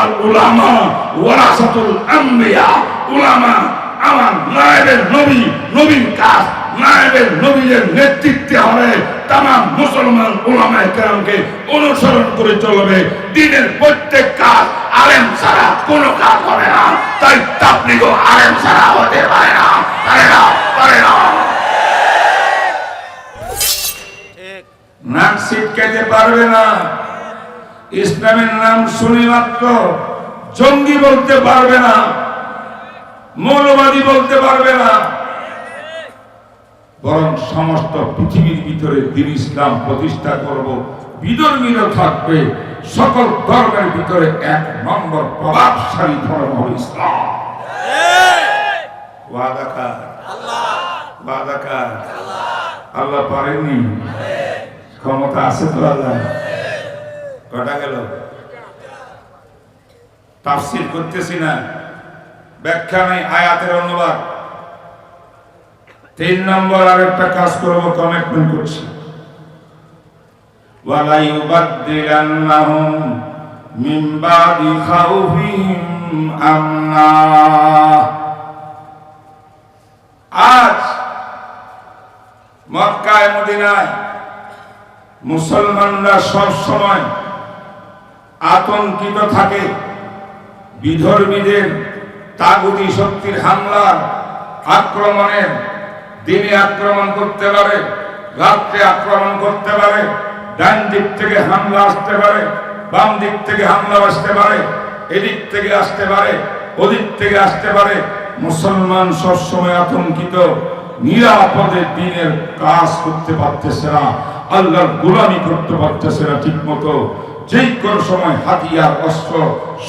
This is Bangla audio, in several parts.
আল উলামা ওয়ারাসাতুল আম্বিয়া, উলামা আমার নায়েবের নবী, নবীর কাজ নায়েবের নবীর নেতৃত্বে হবে তামাম মুসলমান উলামায়ে কেরামকে অনুসরণ করে চলবে। দ্বীনের প্রত্যেক কাজ আলেম ছাড়া কোনো কাজ হবে না, তাই তাবলীগও আলেম ছাড়া হতে পারে না, পারে না, পারে না। নাক ছিটকাইতে পারবে না, ইসলামের নাম শুনি মাত্র জঙ্গি বলতে পারবে না, মৌলবাদী বলতে পারবে না, বরং সমস্ত পৃথিবীর ভিতরে দ্বীন ইসলাম প্রতিষ্ঠা করব। বিধর্মীরা থাকবে, সকল ধর্মের ভিতরে এক নম্বর প্রভাবশালী ধর্ম হবে ইসলাম। ওয়াদা কার? ওয়াদা কার? আল্লাহ পারেননি? ক্ষমতা আছে তো আল্লাহ। কটা গেল? তাফসীর করতেছি না, ব্যাখ্যা নেই, আয়াতের অনুবাদ। 3 নম্বর আরেকটা কাজ করব, কমিটমেন্ট করছি। ওয়ালা ইউবাদদিলান্নাহুম মিন বাদি খাউফিহিম আমনা। আজ মক্কায় মদিনায় মুসলমানরা সব সময় আতঙ্কিত থাকে বিধর্মীদের তাগুতি শক্তির হামলার, আক্রমণের। দিনে আক্রমণ করতে পারে, রাত্রে আক্রমণ করতে পারে, ডান দিক থেকে হামলা আসতে পারে, বাম দিক থেকে হামলা আসতে পারে, এদিক থেকে আসতে পারে, ওদিক থেকে আসতে পারে। মুসলমান সবসময় আতঙ্কিত, নিরাপদে দিনের কাজ করতে পারতেছে না, আল্লাহর গোলামি করতে পারতেছে না ঠিক মতো। যেই কোন সময় হাতিয়ার অস্ত্র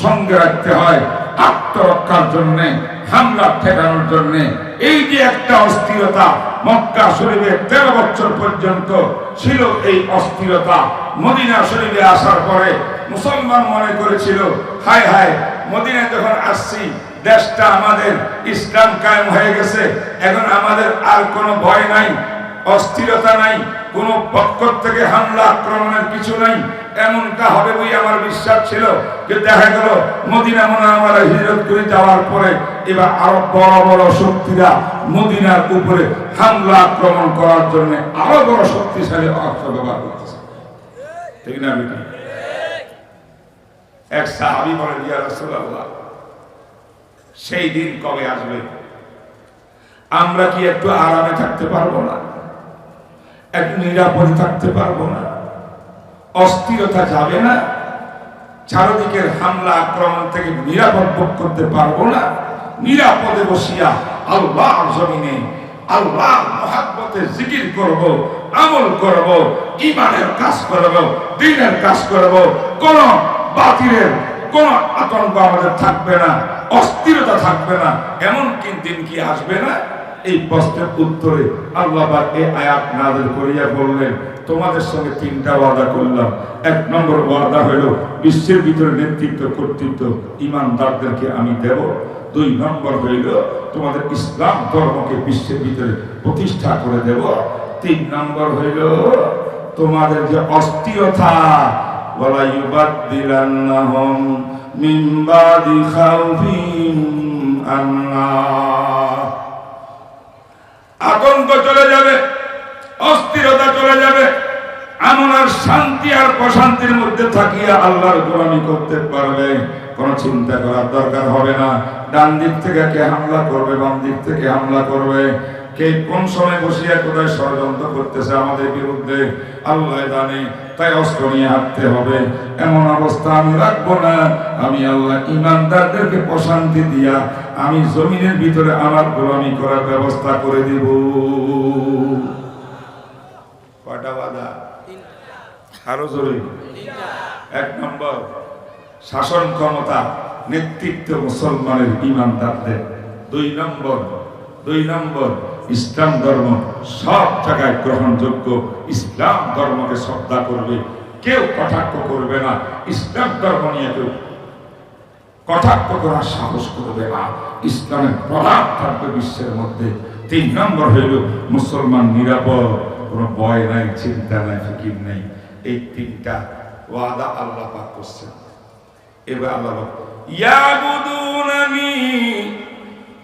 সঙ্গে রাখতে হয় আত্মরক্ষার জন্য, হামলা ঠেকানোর জন্য। এই যে একটা অস্থিরতা মক্কা শরীফে 13 বছর পর্যন্ত ছিল, এই অস্থিরতা মদিনা শরীফে আসার পরে মুসলমান মনে করেছিল, হায় হায় মদিনায় যখন আসছি দেশটা আমাদের ইসলাম কায়েম হয়ে গেছে, এখন আমাদের আর কোনো ভয় নাই, অস্থিরতা নাই, কোনো পক্ষ থেকে হামলা আক্রমণের কিছু নাই। এমনটা হবে বলে আমার বিশ্বাস ছিল, যে দেখা গেল মদিনা মুনাওয়ারা হিজরত করে যাওয়ার পরে এবার আরো বড় বড় শক্তিরা মদিনার উপরে হামলা আক্রমণ করার জন্য আরো বড় শক্তিশালী অস্ত্র ব্যবহার করতেছে, ঠিক না? এক সাহাবী বলেন, ইয়া রাসূলুল্লাহ, সেই দিন কবে আসবে? আমরা কি একটু আরামে থাকতে পারবো না? একটু নিরাপদে থাকতে পারবো না? অস্থিরতা যাবে না? চারদিকের হামলা আক্রমণ থেকে নিরাপদ ভোগ করতে পারবো না? নিরাপদে বসিয়া আল্লাহর জমিনে আল্লাহর মহব্বতে জিকির করব, আমল করব, ঈমানের কাজ করব, দ্বীনের কাজ করব। কোন বাতিলের কোন আতঙ্ক আমাদের থাকবে না, অস্থিরতা থাকবে না। এমন দিন কি আসবে না? এই প্রশ্নের উত্তরে আল্লাহ পাক এই আয়াত নাযিল করিয়া বললেন, তোমাদের সঙ্গে 3টা ওয়াদা করলাম। 1 নম্বর ওয়াদা হলো বিশ্বের ভিতরে নেতৃত্ব কর্তৃত্ব ঈমানদারদেরকে আমি দেব। 2 নম্বর হইল তোমাদের ইসলাম ধর্মকে বিশ্বের ভিতরে প্রতিষ্ঠা করে দেব। 3 নম্বর হইল তোমাদের যে অস্থিরতা, ওয়ালা ইউবাদদিলান্নাহুম মিন বাদি খাউফিহিম আমনা, আতঙ্ক চলে যাবে, অস্থিরতা চলে যাবে। এমন আর শান্তি আর প্রশান্তির মধ্যে থাকিয়া আল্লাহর গোলামি করতে পারবে, কোনো চিন্তা করার দরকার হবে না। ডান দিক থেকে কে হামলা করবে, বাম দিক থেকে হামলা করবে, কে কোন সময় বসিয়া কোথায় ষড়যন্ত্র করতেছে আমাদের বিরুদ্ধে আল্লাহ জানে। তাই অস্ত্র নিয়ে হাঁটতে হবে, এমন অবস্থা আমি রাখবো না। আমি আল্লাহ ঈমানদারদেরকে প্রশান্তি দিয়া আমি জমিনের ভিতরে আমার গোলামি করার ব্যবস্থা করে দিব। কয়টা ওয়াদা? আরো জরুরি। 1 নম্বর শাসন ক্ষমতা, নেতৃত্ব মুসলমানের ঈমানদারদের। 2 নম্বর ইসলাম ধর্ম সব জায়গায় গ্রহণযোগ্য, ইসলাম ধর্মকে শ্রদ্ধা করবে, কেউ কটাক্ষ করবে না। ইসলাম ধর্ম নিয়ে কেউ কটাক্ষ করার সাহস করবে না। ইসলামের প্রভাব থাকবে বিশ্বের মধ্যে। 3 নম্বর হইল মুসলমান নিরাপদ, কোনো ভয় নাই, চিন্তা নাই, ফিকির নাই। এই 3টা ওয়াদা আল্লাহ পাক করছেন। এবার আল্লাহ ইয়াবুদুনানি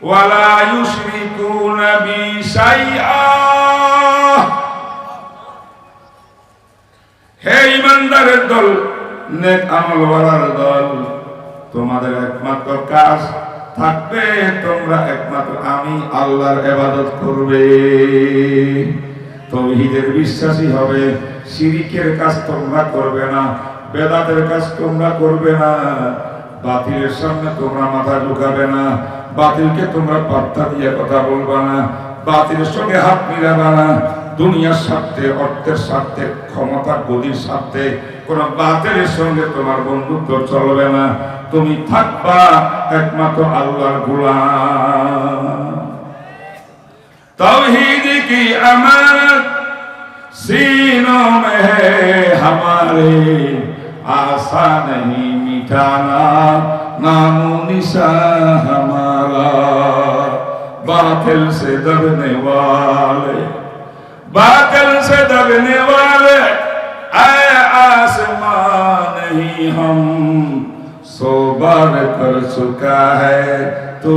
ওয়ালা ইউশরিকুনা বি শাইআ। হে ঈমানদারের দল, নেক আমলওয়ালার দল, তোমাদের একমাত্র কাজ থাকবে তোমরা একমাত্র আমি আল্লাহর ইবাদত করবে, তাওহীদের বিশ্বাসী হবে, শিরকের কাজ তোমরা করবে না, বেদাতের কাজ তোমরা করবে না, বাতিলের সামনে তোমরা মাথা ঝুঁকাবে না, বাতিলকে তোমরা পাত্তা দিয়ে কথা বলবে না, বাতিলের সঙ্গে হাত মিলাবে না, দুনিয়ার স্বার্থে, অর্থের স্বার্থে, ক্ষমতা গদির স্বার্থে কোন বাতিলের সঙ্গে তোমার বন্ধুত্ব চলবে না, তুমি থাকবা একমাত্র আল্লাহর গোলাম। তাওহীদ কি আমানত सीनों में है हमारे, आशा नहीं मिटाना नामो निशान हमारा, बातिल से दबने वाले, बातिल से दबने वाले आए आसमान नहीं हम, सो बार कर चुका है तो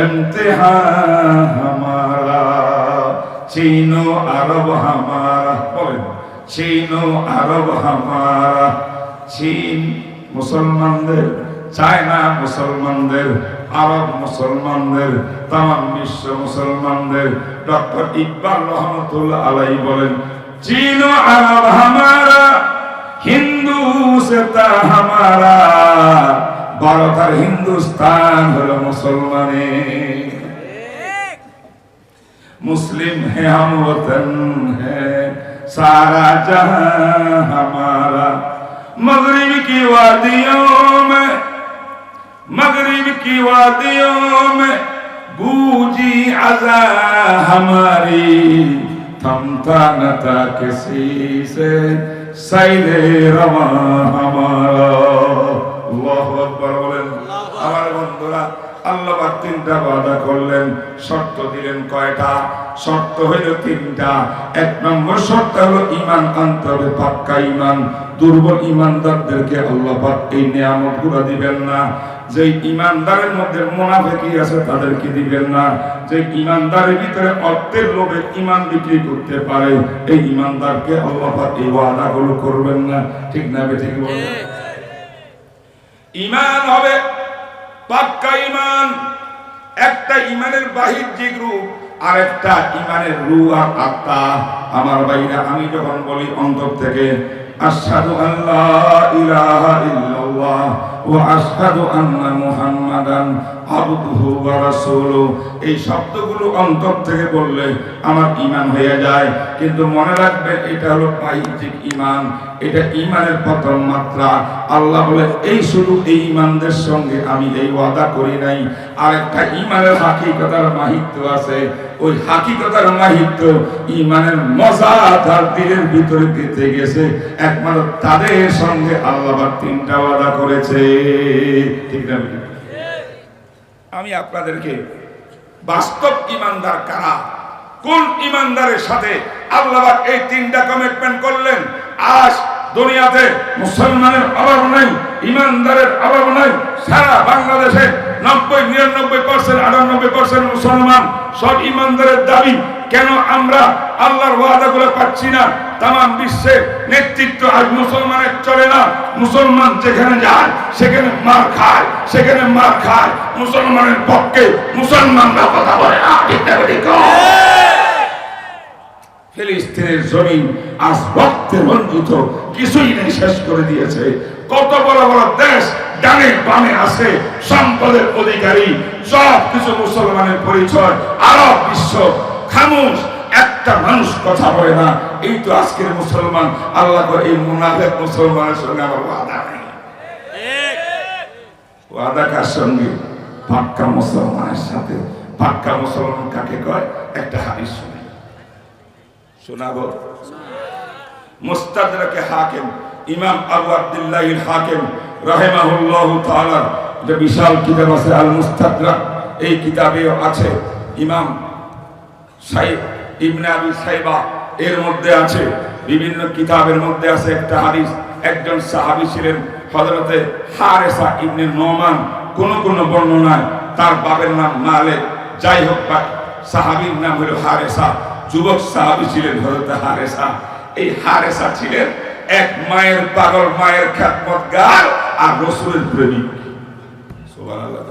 इम्तिहान हमारा, चीनो अरब हमारा, बोलें चीनो अरब हमारा, चीन मुसलमानদের, চায়না মুসলমানদের, আরব মুসলমানদের, তামাম বিশ্ব মুসলমানদের। ডক্টর ইকবাল রহমতুল্লাহ আলাইহি বলেন চীনো আরব হামারা, হিন্দু সেতা হামারা, ভারত আর হিন্দুস্তান হলো মুসলমানের। मुस्लिम है हम वतन है सारा जहां हमारा, मगरिब की वादियों में, मगरिब की वादियों में गूंजी अज़ा हमारी, थमता न था किसी से सैले रवा हमारा। अल्लाहु अकबर बोलें। আমার বন্ধুরা, আল্লাহ পাক তিনটা ওয়াদা করলেন, শর্ত দিলেন কয়টা? শর্ত হইল তিনটা। এক নম্বর শর্ত হলো ঈমান আনতে হবে, পাক্কা ঈমান। দুর্বল ঈমানদারদেরকে আল্লাহ পাক এই নিয়ামতগুলো দিবেন না। যে ঈমানদারের মধ্যে মুনাফিকি আছে তাদেরকে দিবেন না। যে ঈমানদারের ভিতরে অর্থের লোভে ঈমান বিক্রি করতে পারে, এই ঈমানদারকে আল্লাহ পাক এই ওয়াদাগুলো করবেন না। ঠিক না ঠিক বলেন? ঈমান হবে পাক্কা ঈমান। একটা ঈমানের বাহ্যিক রূপ, আর একটা ঈমানের রূহ আর আত্মা। আমার ভাইরা, আমি যখন বলি অন্তর থেকে আশহাদু আল্লা ইলাহা ইল্লাল্লাহ ওয়া আশহাদু আন্না মুহাম্মাদান আবদুহু ওয়া রাসূলুহু, এই শব্দগুলো অন্তর থেকে বললে আমার ঈমান হয়ে যায়। কিন্তু মনে রাখবেন, এটা হলো বাহ্যিক ঈমান, এটা ঈমানের প্রথম মাত্রা। আল্লাহ বলে এই শুধু এই ঈমানদের সঙ্গে আমি এই ওয়াদা করি নাই, আর একটা ঈমানের হাকিকতার মাহিত্য আছে। ওই হাকিকতার মাহিত্য ঈমানের মজা তার দিলের ভিতরে গেঁথে গেছে, একমাত্র তাদের সঙ্গে আল্লাহ তিনটা ওয়াদা করেছে। ঠিক না? আমি আপনাদেরকে বাস্তব ঈমানদার কারা, কোন ঈমানদারের সাথে আল্লাহ এই তিনটা কমিটমেন্ট করলেন। আজ দুনিয়াতে মুসলমানের অভাব নাই, ঈমানদারের অভাব নাই। সারা বাংলাদেশে 90-99% 98% মুসলমান, সব ঈমানদারের দাবি। কেন আমরা আল্লাহর ওয়াদাগুলো পাচ্ছি না? তামাম বিশ্বে নেতৃত্ব আজ মুসলমানের চলে না। মুসলমান যেখানে যায় সেখানে মার খায়, সেখানে মার খায়। মুসলমানের পক্ষে মুসলমানরা কথা বলে না। ফিলিস্তিনের জমিন আজ রক্তে রঞ্জিত, কিছুই নেই, শেষ করে দিয়েছে। কত বড় বড় দেশ ডানে বামে আছে, সম্পদের অধিকারী, সব কিছু মুসলমানের পরিচয়। আরব বিশ্ব খামোশ, একটা মানুষ কথা বলে না। এই তো আজকের মুসলমান। আল্লাহ এই মুনাফিক মুসলমানের সঙ্গে আমার ওয়াদা নেই। ওয়াদা কার সঙ্গে? পাক্কা মুসলমানের সাথে। পাক্কা মুসলমান কাকে কয়? একটা হাদিস শুনে শোনাবো। মুস্তাদরাকে হাকিম, ইমাম আবু আব্দুল্লাহ হাকিম রাহিমাহুল্লাহু তাআলা, যে বিশাল কিতাব আছে আল মুস্তাদরাক, এই কিতাবেও আছে। ইমাম সাইদ ইবনে আবি সাইবা এর মধ্যে আছে, বিভিন্ন কিতাবের মধ্যে আছে একটা হাদিস। একজন সাহাবী ছিলেন হযরতে হারেসা ইবনে নোমান, কোন বর্ণনায় তার বাবার নাম মালিক, যাই হোক সাহাবীর নাম হলো হারেসা। যুবক সাহাবী ছিলেন হযরতে হারেসা। এই হারেসা ছিলেন এক মায়ের পাগল, মায়ের খেদমতগার আর রাসূলের প্রেমিক। সুবহানাল্লাহ।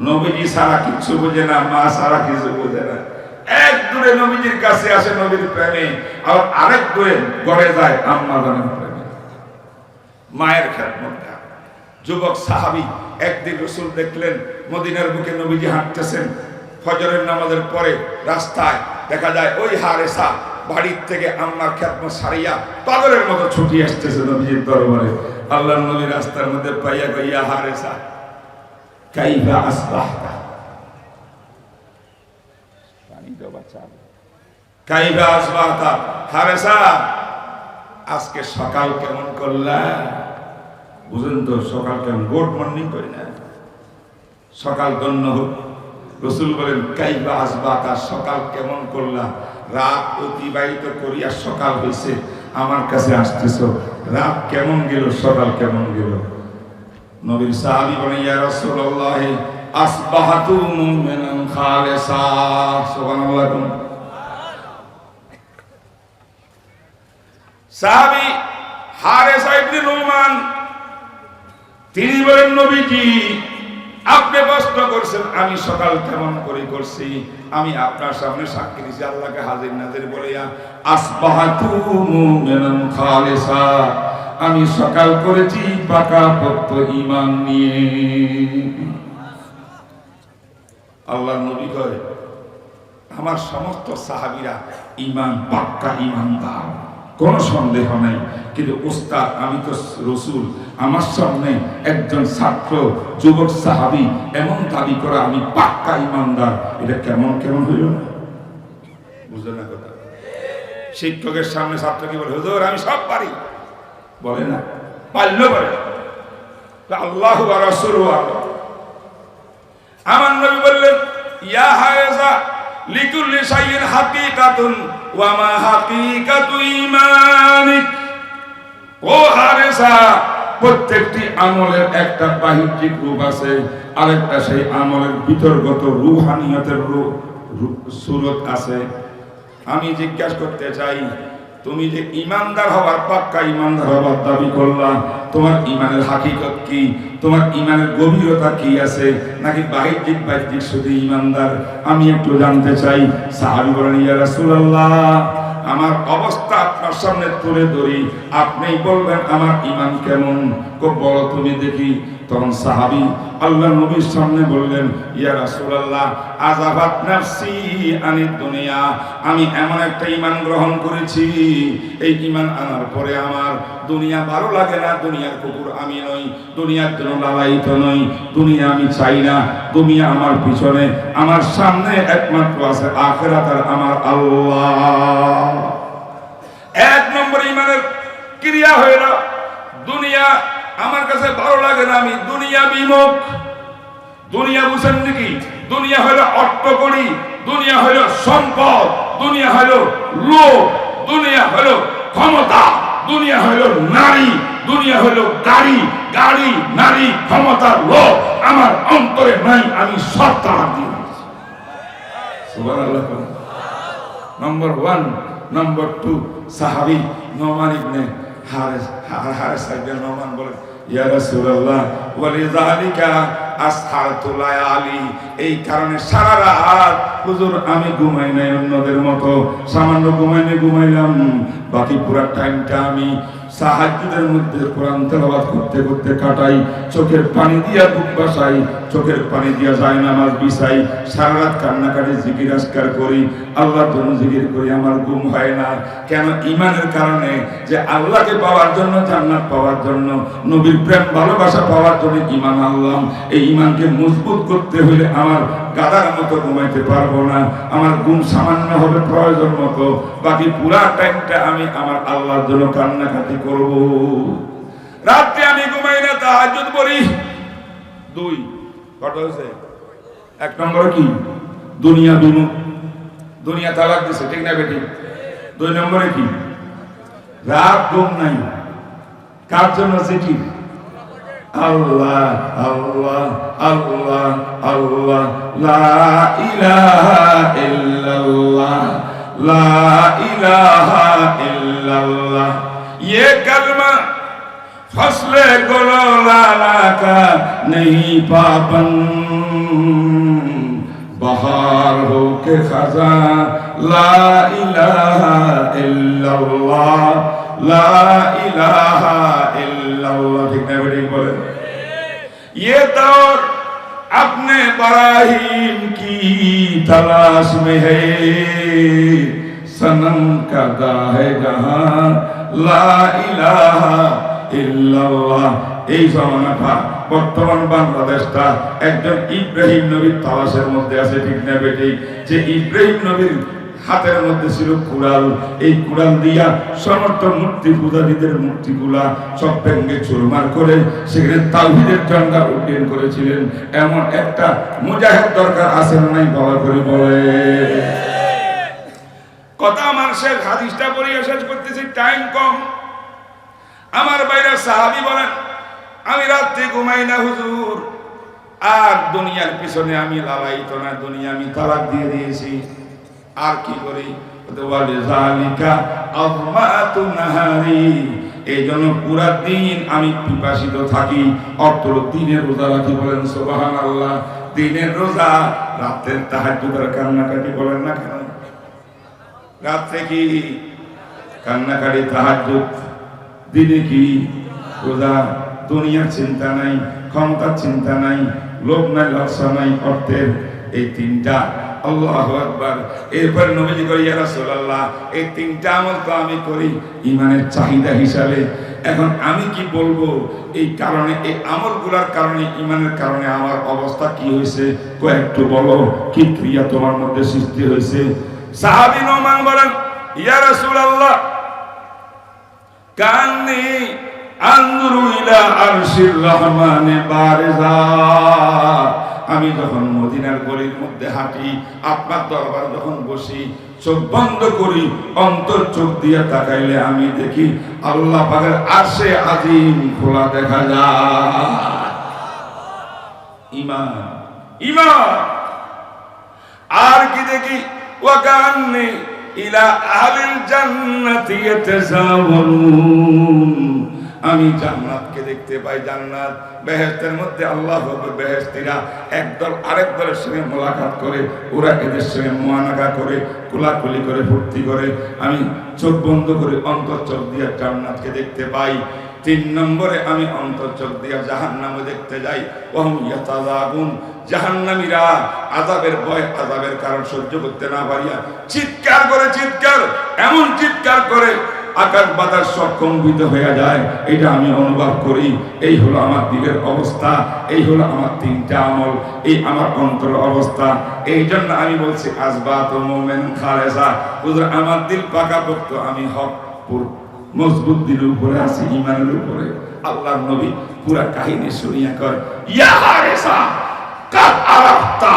নবীজি সারা কিছু বোঝে না, মা সারা কিছু বোঝে না। এক দূরে নবীজির কাছে আসে নবীর প্রেমে, আর আরেক দূরে ঘরে যায় আম্মা জানের প্রেমে, মায়ের খেদমতগার। যুবক সাহাবী একদিন রাসূল দেখলেন মদিনার বুকে নবীজি হাঁটতেছেন, ফজরের নামাজের পরে রাস্তায় দেখা যায় ওই হারেসা বাড়ির থেকে আম্মার খেদমত সারিয়া পাগলের মতো ছুটি আসতেছে নবীজির দরবারে। আল্লাহর নবী রাস্তার মধ্যে পাইয়া গইয়া হারেসা কাইফা আসবাহতা, পানি দাও বাচ্চা, কাইফা আসবাহতা, হারেসা আজকে সকাল কেমন করলা? বুঝেন তো সকাল কেমন, গুড মর্নিং করি না, সকাল গণ্য হোক। রাসূল বলেন কাইফা আসবাহতা, সকাল কেমন করলা? রাত অতিবাহিত করিয়া সকাল হইছে, আমার কাছে আসতেছো, রাত কেমন গেল, সকাল কেমন গেল? নবীর সাহাবী বলেন ইয়া রাসূলুল্লাহ আসবাহতু মুমিনান খালিসা। সুবহানাল্লাহ। সাহাবী হারেসা ইবনে নোমান তিনি বলেন নবীজি আপনি প্রশ্ন করছেন আমি সকাল কেমন করে করছি, আমি আপনার সামনে সাক্ষী দিছি, আল্লাহকে হাজির নাজির বলিয়া আসবাহতু মুমিনান খালিসা, আমি সকাল করেছি পাকাপোক্ত ঈমান নিয়ে। আল্লাহর নবী কয় আমার সমস্ত সাহাবীরা ঈমান পাক্কা ঈমানদার, কোনো সন্দেহ নাই। কিন্তু উস্তাদ আমি তো রাসূল, আমার সামনে একজন ছাত্র যুবক সাহাবী এমন দাবি করা আমি পাক্কা ঈমানদার, এটা কেমন কেমন হইল না? বুঝলেন না কথা? শিক্ষকের সামনে ছাত্র কি বলে, হুজুর আমি সব পারি, বলে না, পারলেও বলে আল্লাহু ওয়া রাসূলুহু আ'লাম। আমার নবী বললেন ইয়া হারেসা লিকুল্লি শাইইন হাকিকাতুন ওয়া মা হাকিকাতু ঈমানিক। ও হারেসা, প্রত্যেকটি আমলের একটা বাহ্যিক রূপ আছে, আরেকটা সেই আমলের ভিতরগত রূহানিয়তের সুরত আছে। আমি জিজ্ঞাসা করতে চাই তুমি যে ঈমানদার হবার পাক্কা ঈমানদার হবার দাবি করলা, তোমার ঈমানের হাকিকত কি? তোমার ঈমানের গভীরতা কি আছে? নাকি বাহ্যিক শুধু ঈমানদার? আমি একটু জানতে চাই। সাহাবী বলেন ইয়া রাসূলুল্লাহ আমার অবস্থা আপনার সামনে তুলে ধরি, আপনিই বলবেন আমার ঈমান কেমন। খুব বড় তুমি দেখি। তখন সাহাবী আল্লাহর নবীর সামনে বললেন ইয়া রাসূলুল্লাহ আযাবাত নাফসি আনিদ দুনিয়া, আমি এমন একটা ঈমান গ্রহণ করেছি, এই ঈমান আনার পরে আমার দুনিয়া ভালো লাগে না, দুনিয়ার কুকুর আমি নই, দুনিয়ার জন্য লালায়িত নই, দুনিয়া আমি চাই না, দুনিয়া আমার পিছনে, আমার সামনে একমাত্র আছে আখিরাত আর আমার আল্লাহ। এক নম্বর ঈমানের ক্রিয়া হইল দুনিয়া আমার কাছে ভালো লাগে না, আমি দুনিয়া বিমুখ। দুনিয়া বুঝেন নাকি? দুনিয়া হলো অর্থকড়ি, দুনিয়া হলো সম্পদ, দুনিয়া হলো লোভ, দুনিয়া হলো ক্ষমতা, দুনিয়া হলো নারী, দুনিয়া হলো গাড়ি, গাড়ি নারী ক্ষমতা লোভ আমার অন্তরে নাই, আমি সব তালাক দিয়ে দিয়েছি। সুবহানাল্লাহ। নম্বর 1। নম্বর 2 সাহাবী নোমান ইবনে হারেসা ইবনে নোমান বলেন ইয়া রাসূলুল্লাহ ওয়ালিযালিকা আসহারতু লায়ালি, এই কারণে সারা রাত হুজুর আমি ঘুমাই নাই অন্যদের মতো, সামান্য ঘুমাইলাম, বাকি পুরো টাইমটা আমি তাহাজ্জুদের মধ্যে কোরআন তেলাওয়াত করতে করতে কাটাই, চোখের পানি দিয়া বুক বাসাই, চোখের পানি দিয়া যায় নামাজ বিছাই, সারা রাত কান্নাকাটি জিকির আজকার করি, আল্লাহর জন্য জিকির করি, আমার ঘুম হয় না। কেন? ঈমানের কারণে, যে আল্লাহকে পাওয়ার জন্য, জান্নাত পাওয়ার জন্য, নবীর প্রেম ভালোবাসা পাওয়ার জন্য ঈমান আনলাম। এই ঈমানকে মজবুত করতে হলে আমার গাদার মতো ঘুমাইতে পারবো না, আমার ঘুম সামান্য হবে প্রয়োজন মতো, বাকি পুরা টাইমটা আমি আমার আল্লাহর জন্য কান্নাকাটি করব। রাতে আমি ঘুমাই না, তাহাজ্জুদ পড়ি। 2 কত হয়েছে? 1 নম্বরে কি? দুনিয়া বিমুখ, দুনিয়া তালাক দিছে, ঠিক না বেটি? 2 নম্বরে কি? রাত ঘুম নাই, কার জন্য জিকির? আল্লাহ আল্লাহ আল্লাহ আল্লাহ, লা ইলাহা ইল্লাল্লাহ, লা ইলাহা ইল্লাল্লাহ। ये कलमा फसले गुलो लाला का नहीं पाबन, बहार हो के खजा, ला इलाहा इल्लल्लाह, ला इलाहा इल्लल्लाह। ठीक है बेटी बोले, ये दौर अपने बराहीम की तलाश में है, सनम का गाहे जहां, ला इलाहा ইল্লাল্লাহ। এই জমানাটা বর্তমান বাংলাদেশটা একজন ইব্রাহিম নবীর তালাশের মধ্যে আছে, ঠিক না বেটি? যে ইব্রাহিম নবীর হাতের মধ্যে ছিল কুড়াল, এই কুড়াল দিয়া সমস্ত মূর্তি পূজারীদের মূর্তিগুলা সব ভেঙে চুরমার করে সেখানে তাওহীদের ঝান্ডা উড্ডীন করেছিলেন। এমন একটা মুজাহিদ দরকার আছে না নাই? বাবা করে বলে কথা। আমার শেষ হাদিসটা পড়িয়ে শেষ করতেছি, টাইম কম। আমার বাইরা সাহাবী বলেন, আমি রাতে ঘুমাই না হুজুর, আর দুনিয়ার পিছনে আমি লালায়িত না, দুনিয়া আমি তালাক দিয়ে দিয়েছি, আর কি করি? এই জন্য পুরা দিন আমি পিপাসিত থাকি, অর্থ দিনের রোজা রাখি। বলেন সুবহানাল্লাহ। দিনের রোজা, রাতের তাহাজ্জুদের কান্নাকাটি। বলেন না কেন? রাত্রে কি কান্নাকাটি, তাহাজ্জুদ, দিনে কি রোজা। দুনিয়ার চিন্তা নাই, ক্ষমতার চিন্তা নাই, লোভ নাই, লজ্জা নাই, অর্থের। এই তিনটা, আল্লাহু আকবার। এরপর নবীজি কই, ইয়া রাসূলুল্লাহ, এই তিনটা আমল তো আমি করি ইমানের চাহিদা হিসাবে। এখন আমি কি বলবো এই কারণে, এই আমলগুলোর কারণে, ইমানের কারণে আমার অবস্থা কি হয়েছে? একটু বলো, কি ক্রিয়া তোমার মধ্যে সৃষ্টি হয়েছে? সাহাবী নোমান বলেন, ইয়া রাসূলুল্লাহ, কান্নি আনজুরু ইলা আরশির রহমানে বারিজা। আমি যখন মদিনার গলির মধ্যে হাঁটি, আপনার দরবারে যখন বসি, চোখ বন্ধ করি, অন্তর চোখ দিয়ে তাকাইলে আমি দেখি আল্লাহ পাকের আরশে আজিম খোলা দেখা যায়। ঈমান, ঈমান। আর কি দেখি? ওয়া কান্নি ইলা আহলিল জান্নাতি ইয়াতাযাওয়ারুন। আমি জান্নাতকে দেখতে পাই। জান্নাত, বেহেশতের মধ্যে আল্লাহ পাকের বেহেশতীরা একদল আরেক দলের সঙ্গে মোলাকাত করে, ওরা এদের সঙ্গে মুআনাকা করে, কোলাকুলি করে, ফুর্তি করে। আমি চোখ বন্ধ করে অন্তর চোখ দিয়ে জান্নাতকে দেখতে পাই। 3 নম্বরে আমি অন্তর চোখ দিয়ে জাহান্নামে দেখতে যাই। ওয়াহুম ইয়াতাযাবুন। জাহান্নামীরা আযাবের ভয়, আযাবের কারণ সহ্য করতে না পারিয়া চিৎকার করে, চিৎকার, এমন চিৎকার করে আকাশ বাতাস সব কম্পিত হয়ে যায়। এটা আমি অনুভব করি। এই হলো আমার দিলের অবস্থা, এই হলো আমার 3টা আমল, এই আমার অন্তর অবস্থা। এই জন্য আমি বলছি আসবাতু মুমিন খালেসা। হুজুর, আমার দিল পাকাপোক্ত, আমি হক মজবুত দিলের উপরে আছি, ঈমানের উপরে। আল্লাহর নবী পুরা কাহিনী শুনিয়া কর, ইয়া হারেসা কাদ আরাফতা,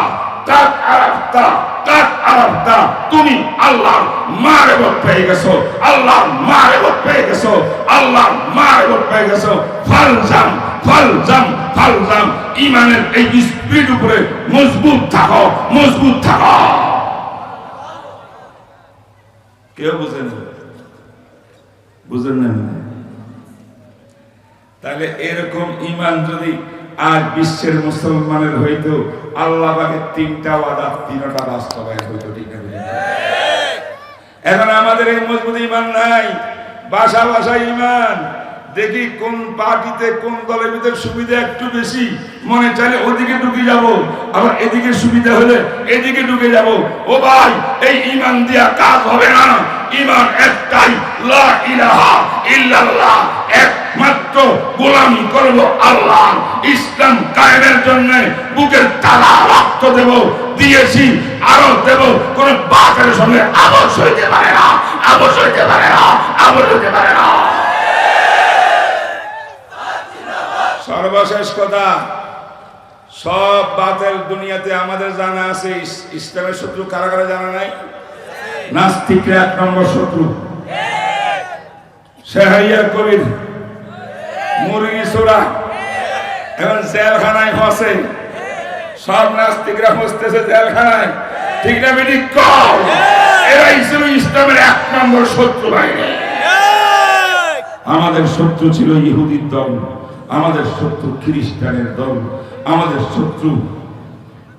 কাদ আরাফতা, কাদ আরাফতা। তুমি আল্লাহর মারিফত পেয়ে গেছো, আল্লাহর মারিফত পেয়ে গেছো, আল্লাহর মারিফত পেয়ে গেছো। ফালজাম, ফালজাম, ফালজাম। ঈমানের এই স্পিরিট উপরে মজবুত থাকো, মজবুত থাকো। কেউ বুঝেন? বুঝেন না? তাহলে এরকম ঈমান যদি আর বিশ্বের মুসলমানের হইতো, আল্লাহ পাকের 3টা ওয়াদা 3টা বাস্তবায়ন হইতো, ঠিক না? এখন আমাদের এই মজবুত ঈমান নাই, বাসা বাসা ঈমান। দেখি কোন পার্টিতে, কোন দলের ভিতরে সুবিধা একটু বেশি, মনে চাইলে ওদিকে ঢুকে যাব, আবার এদিকে সুবিধা হলে এদিকে ঢুকে যাব। ও ভাই, এই ঈমান দিয়া কাজ হবে না। ঈমান একটাই, লা ইলাহা ইল্লাল্লাহ। একমাত্র গোলামি করব আল্লাহ। ইসলাম কায়েমের জন্য বুকের তালা রক্ত দেব, দিয়েছি, আরো দেব। কোন বাতের সঙ্গে আপোষ হইতে পারে না, আপোষ হইতে পারে না, আপোষ হইতে পারে না। সর্বশেষ কথা, সব বাতিল দুনিয়াতে আমাদের জানা আছে। ইসলামের শত্রু কারা কারা জানা নাই? নাস্তিকরা 1 নম্বর শত্রু। শেহাইয়া কবির সুরা, এখন জেলখানায় ফসে, সব নাস্তিকরা ফসতেছে জেলখানায়, ঠিক না বেটি? এরাই ছিল ইসলামের 1 নম্বর শত্রু বাইরে। আমাদের শত্রু ছিল ইহুদির দল, আমাদের শত্রু খ্রিস্টানের দল, আমাদের শত্রু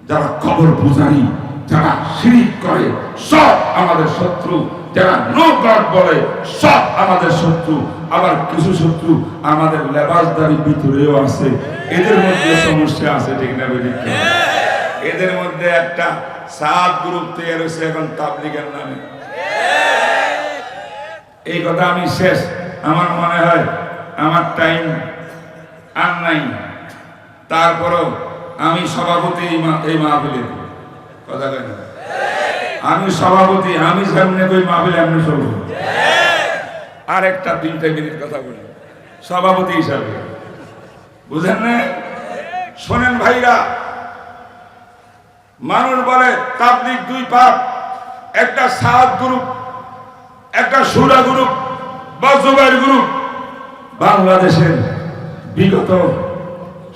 যারা কবর পূজারী, যারা শিরিক করে, সব আমাদের শত্রু। যারা নো গড বলে, সব আমাদের শত্রু। আবার কিছু শত্রু আমাদের লেবাসদারি ভিতরেও আছে, এদের মধ্যে সমস্যা আছে, ঠিক না বেটি? এদের মধ্যে একটা 7 গ্রুপ তৈরি হয়েছে এখন তাবলীগের নামে। এই কথা আমি শেষ, আমার মনে হয় আমার টাইম আর নাই। তারপরও আমি সভাপতি এই মাহফিলের, কথা কেন? আমি সভাপতি, আমি সামনে কই মাহফিলে এমনি চলবো। আর একটা 3টা মিনিট কথা বলি সভাপতি হিসাবে, বুঝেন না? শোনেন ভাইরা, মানুষ বলে তাবলীগ 2 পাপ, একটা 7 গ্রুপ, একটা সুরা গ্রুপ বা জুবাইর গ্রুপ। বাংলাদেশের বিগত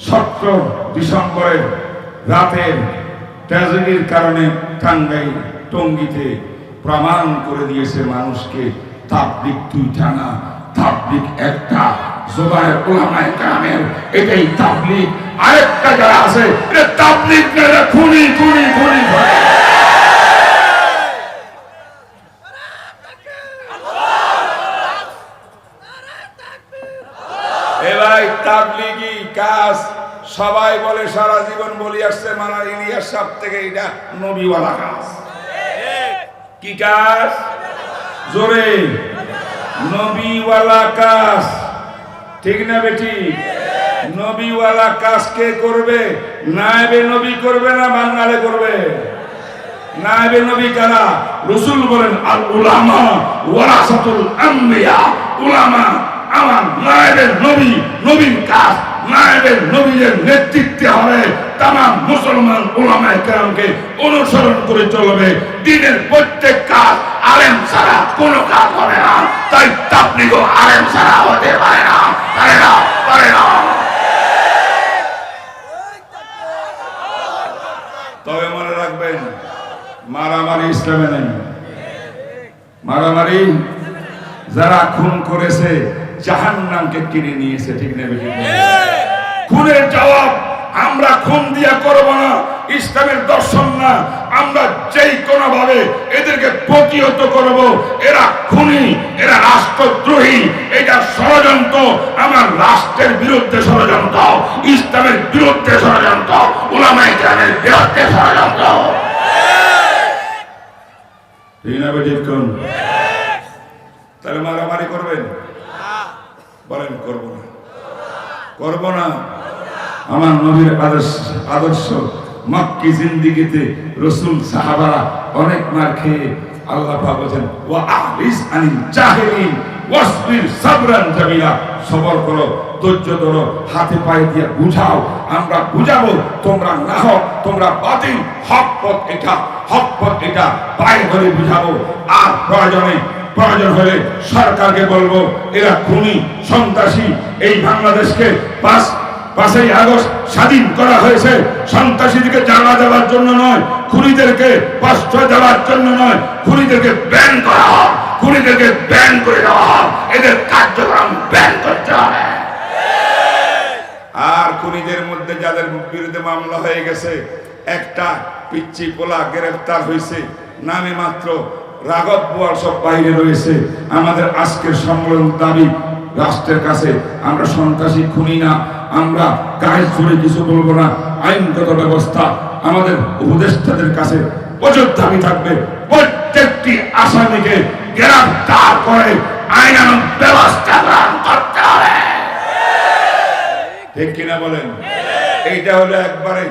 17 ডিসেম্বরে রাতের ট্র্যাজেডির কারণে টাঙ্গাইল টঙ্গীতে প্রমাণ করে দিয়েছে মানুষকে তাবলীগ 2টা না, তাবলীগ একটা। জুবাইর উলামায়ে কেরামের এটাই তাবলীগ। আরেকটা যারা আছে এটা তাবলীগ না, এটা খুনি খুনি খুনি। এবার তাবলীগী কাজ সবাই বলে, সারা জীবন বলি আসছে মানা ইলিয়াস সাহেব থেকে, এটা নবীওয়ালা কাজ। কি কাজ? জোরে, নবীওয়ালা কাজ, ঠিক না বেটি? নবীওয়ালা কাজ কে করবে? নায়েবে নবী করবে না বাঙালি করবে? নায়েবে নবী কারা? রাসূল বলেন আল উলামা ওয়ারাসাতুল আম্বিয়া। উলামা আমার নায়েবে নবী, নবীর কাজ নায়েবে নবীর নেতৃত্বে হবে। তামাম মুসলমান উলামায়ে কেরামকে অনুসরণ করে চলবে। দ্বীনের প্রত্যেক কাজ আলেম ছাড়া কোনো কাজ হবে না। তাই তাবলীগও আলেম ছাড়া হতে পারে না, পারে না, পারে না। তবে মনে রাখবেন, মারামারি ইসলামে নেই। মারামারি যারা খুন করেছে জাহান্নামকে কিনে নিয়েছে, ঠিক না বেটি? খুনের জবাব আমরা খুন দিয়া করব না, ইসলামের দর্শন না। আমরা যেই কোনো ভাবে এদেরকে প্রতিহত করব। এরা খুনি, এরা রাষ্ট্রদ্রোহী, এটা ষড়যন্ত্র। আমার রাষ্ট্রের বিরুদ্ধে ষড়যন্ত্র, ইসলামের বিরুদ্ধে ষড়যন্ত্র, উলামায়ে কেরামের বিরুদ্ধে ষড়যন্ত্র। ঠিক না বেটি? কোন তাহলে মারামারি করবেন? বলেন করব না, করব না। আমার নবীর আদর্শ মক্কি জিন্দেগিতে রাসূল সাহাবারা অনেক মার খেয়ে আল্লাহ পাক বলেন ওয়া আহলিস আনিল জাহিলিন ওয়াসবির সাবরান জামিলা। সবর করো, ধৈর্য ধরো, হাতে পায়ে দিয়ে বুঝাও। আমরা বুঝাবো, তোমরা না হোক, তোমরা বাতিল, হক পথ এটা, হক পথ এটা, পায়ে ধরে বুঝাবো। আর প্রয়োজন হলে সরকারকে বলবো এরা খুনি সন্ত্রাসী। এই বাংলাদেশকে 5ই আগস্ট স্বাধীন করা হয়েছে সন্ত্রাসীদেরকে জানা দেওয়ার জন্য নয়, খুনিদেরকে প্রশ্রয় দেওয়ার জন্য নয়। খুনিদেরকে ব্যান করা হোক, খুনিদেরকে ব্যান করে দেওয়া হোক, এদের কার্যক্রম ব্যান করতে হবে। আর খুনিদের মধ্যে যাদের বিরুদ্ধে মামলা হয়ে গেছে, একটা পিচ্চি পোলা গ্রেফতার হয়েছে, নামে মাত্র রাঘব বোয়াল, সব বাইরে রয়েছে। আমাদের আজকের সম্মেলন দাবি রাষ্ট্রের কাছে, আমরা সন্ত্রাসী খুনি না, আমরা গায়ে ছুড়ে কিছু বলবো না। আইনগত ব্যবস্থা আমাদের উপদেষ্টাদের কাছে প্রচুর দাবি থাকবে। প্রত্যেকটি আসামিকে গ্রেফতার করে আইনানুগ ব্যবস্থা গ্রহণ করতে হবে। ঠিক কিনা বলেন? এইটা হলো একবারে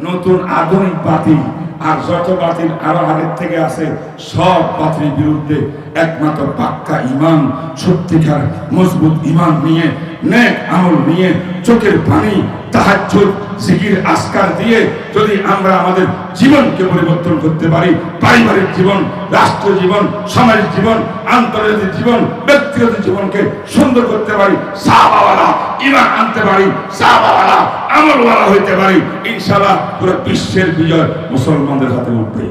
নতুন আধুনিক বাতিল। আর যত বাতিল আরো আগের থেকে আছে, সব বাতিলের বিরুদ্ধে একমাত্র পাক্কা ঈমান, সত্যিকার মজবুত ঈমান নিয়ে, নেক আমল নিয়ে, চোখের পানি তাহাজ্জুদ জিকির আজকার দিয়ে যদি আমরা আমাদের জীবনকে পরিবর্তন করতে পারি, পারিবারিক জীবন, রাষ্ট্র জীবন, সমাজ জীবন, আন্তর্জাতিক জীবন, ব্যক্তিগত জীবনকে সুন্দর করতে পারি, সাহাবাওয়ালা ঈমান আনতে পারি, সাহাবাওয়ালা আমলওয়ালা হইতে পারি, ইনশাআল্লাহ পুরো বিশ্বের বিজয় মুসলমানদের হাতে উঠবে।